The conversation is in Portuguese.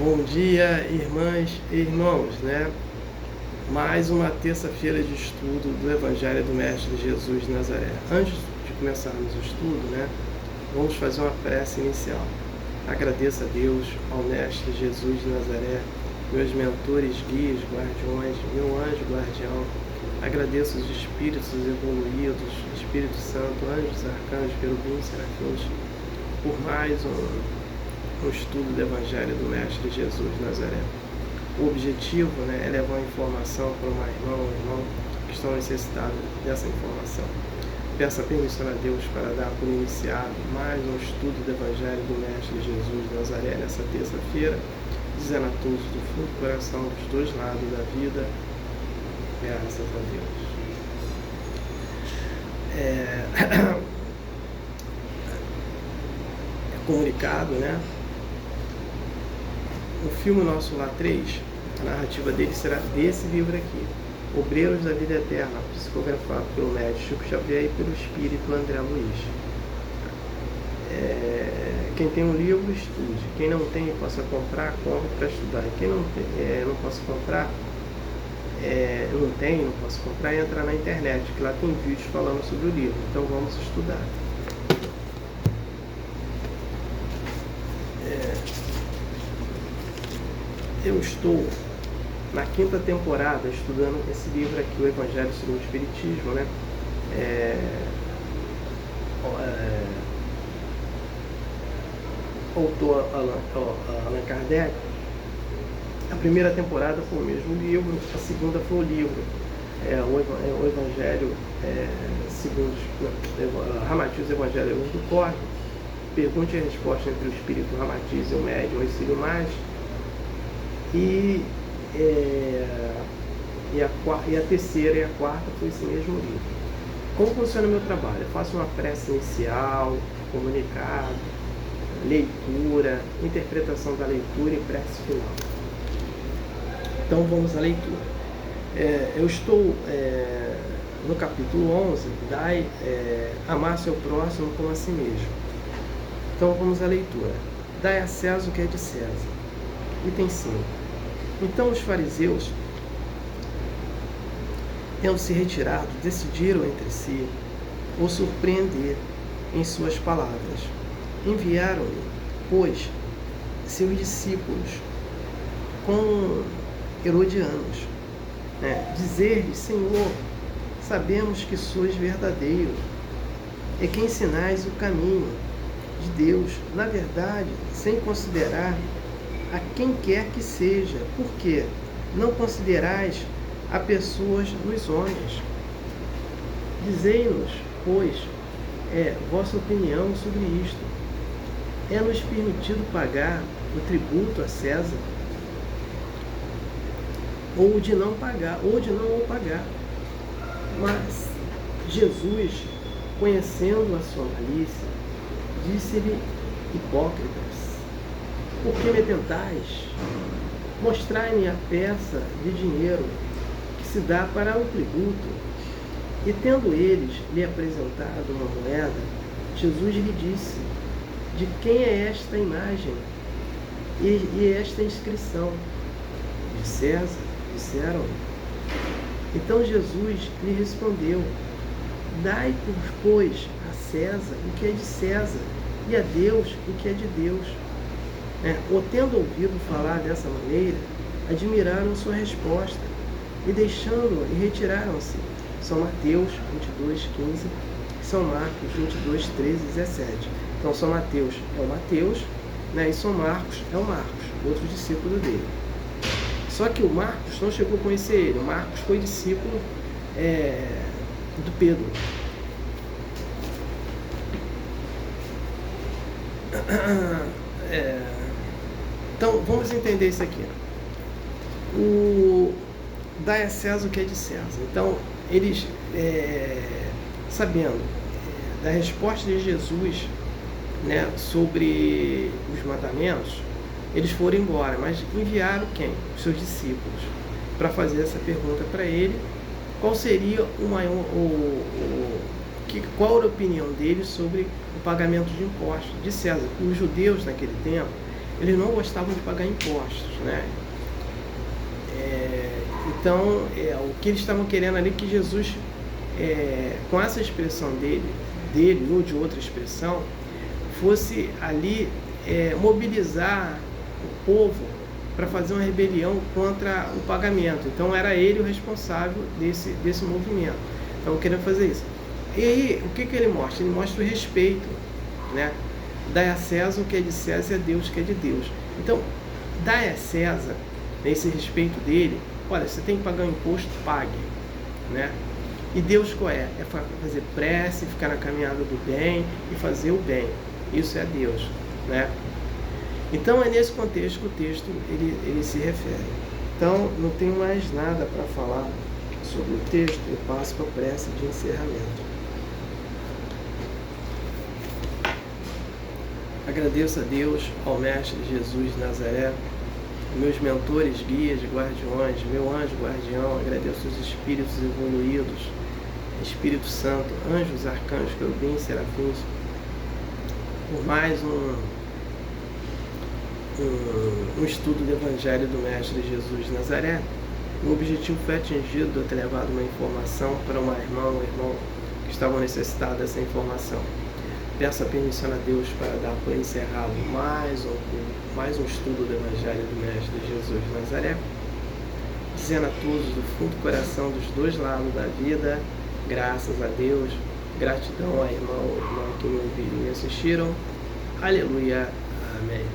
Bom dia, irmãs e irmãos, né? Mais uma terça-feira de estudo do Evangelho do Mestre Jesus de Nazaré. Antes de começarmos o estudo, né, vamos fazer uma prece inicial. Agradeço a Deus, ao Mestre Jesus de Nazaré, meus mentores, guias, guardiões, meu anjo guardião. Agradeço os espíritos evoluídos, Espírito Santo, anjos, arcanjos, querubins, serafins, por mais um estudo do Evangelho do Mestre Jesus de Nazaré. O objetivo, né, é levar a informação para uma irmã ou irmão que estão necessitados dessa informação. Peço a permissão a Deus para dar por iniciado mais um estudo do Evangelho do Mestre Jesus de Nazaré nessa terça-feira, dizendo a todos do fundo do coração, dos dois lados da vida, graças a Deus. É comunicado, né? O filme Nosso Lar 3, a narrativa dele será desse livro aqui, Obreiros da Vida Eterna, psicografado pelo médico Chico Xavier e pelo espírito André Luiz. Quem tem um livro, estude. Quem não tem, possa comprar, compre para estudar. Quem não possa comprar, não possa comprar, entra na internet, que lá tem vídeos falando sobre o livro. Então vamos estudar. Eu estou na 5ª temporada estudando esse livro aqui, o Evangelho segundo o Espiritismo, né? Autor Allan Kardec. A primeira temporada foi o mesmo livro, a segunda foi o livro, o Evangelho segundo Ramatiz, Evangelho do Cósmo, pergunta e resposta entre o Espírito Ramatiz e o médium Exílio Mais. E a terceira e a quarta foi esse mesmo livro. Como funciona o meu trabalho? Eu faço uma prece inicial, comunicado, leitura, interpretação da leitura e prece final. Então vamos à leitura. Eu estou no capítulo 11, amar seu próximo como a si mesmo. Então vamos à leitura. Dai a César o que é de César. Item 5. Então os fariseus, tendo se retirado, decidiram entre si o surpreender em suas palavras. Enviaram-lhe, pois, seus discípulos com herodianos, dizer-lhe: Senhor, sabemos que sois verdadeiro e que ensinais o caminho de Deus, na verdade, sem considerar a quem quer que seja, porque não considerais a pessoas dos homens. Dizei-nos, pois, vossa opinião sobre isto. É-nos permitido pagar o tributo a César, ou de não pagar, ou de não o pagar? Mas Jesus, conhecendo a sua malícia, disse-lhe: hipócritas, por que me tentais? Mostrai-me a peça de dinheiro que se dá para o tributo. E tendo eles lhe apresentado uma moeda, Jesus lhe disse: de quem é esta imagem e esta inscrição? De César, disseram. Então Jesus lhe respondeu: dai, pois, a César o que é de César, e a Deus o que é de Deus. Ou tendo ouvido falar dessa maneira, admiraram sua resposta, e deixando-o, e retiraram-se. São Mateus 22:15, São Marcos 22:13 e 17. Então São Mateus é o Mateus, e São Marcos é o Marcos, outro discípulo dele. Só que o Marcos não chegou a conhecer ele. O Marcos foi discípulo do Pedro. Então, vamos entender isso aqui. Dai a César o que é de César. Então, eles, sabendo da resposta de Jesus, sobre os mandamentos, eles foram embora, mas enviaram quem? Os seus discípulos, para fazer essa pergunta para ele: qual seria qual era a opinião dele sobre o pagamento de impostos de César? Os judeus, naquele tempo, eles não gostavam de pagar impostos, né? Então, o que eles estavam querendo ali que Jesus, com essa expressão dele ou de outra expressão, fosse ali mobilizar o povo para fazer uma rebelião contra o pagamento. Então era ele o responsável desse movimento. Estavam querendo fazer isso. E aí, o que ele mostra? Ele mostra o respeito, né? Dai a César o que é de César e a Deus o que é de Deus. Então, dai a César, nesse respeito dele, olha, você tem que pagar o imposto, pague, né? E Deus qual é? É fazer prece, ficar na caminhada do bem e fazer o bem. Isso é Deus, né? Então é nesse contexto que o texto ele se refere. Então não tenho mais nada para falar sobre o texto, eu passo para a prece de encerramento. Agradeço a Deus, ao Mestre Jesus de Nazaré, meus mentores, guias, guardiões, meu anjo guardião, agradeço os espíritos evoluídos, Espírito Santo, anjos, arcanjos, querubins, serafins, por mais um estudo do Evangelho do Mestre Jesus de Nazaré. O objetivo foi atingido de eu ter levado uma informação para uma irmã, um irmão que estavam necessitados dessa informação. Peço a permissão a Deus para dar por encerrado mais um estudo do Evangelho do Mestre Jesus de Nazaré, dizendo a todos do fundo do coração dos dois lados da vida, graças a Deus, gratidão ao irmão que me ouviram e me assistiram. Aleluia. Amém.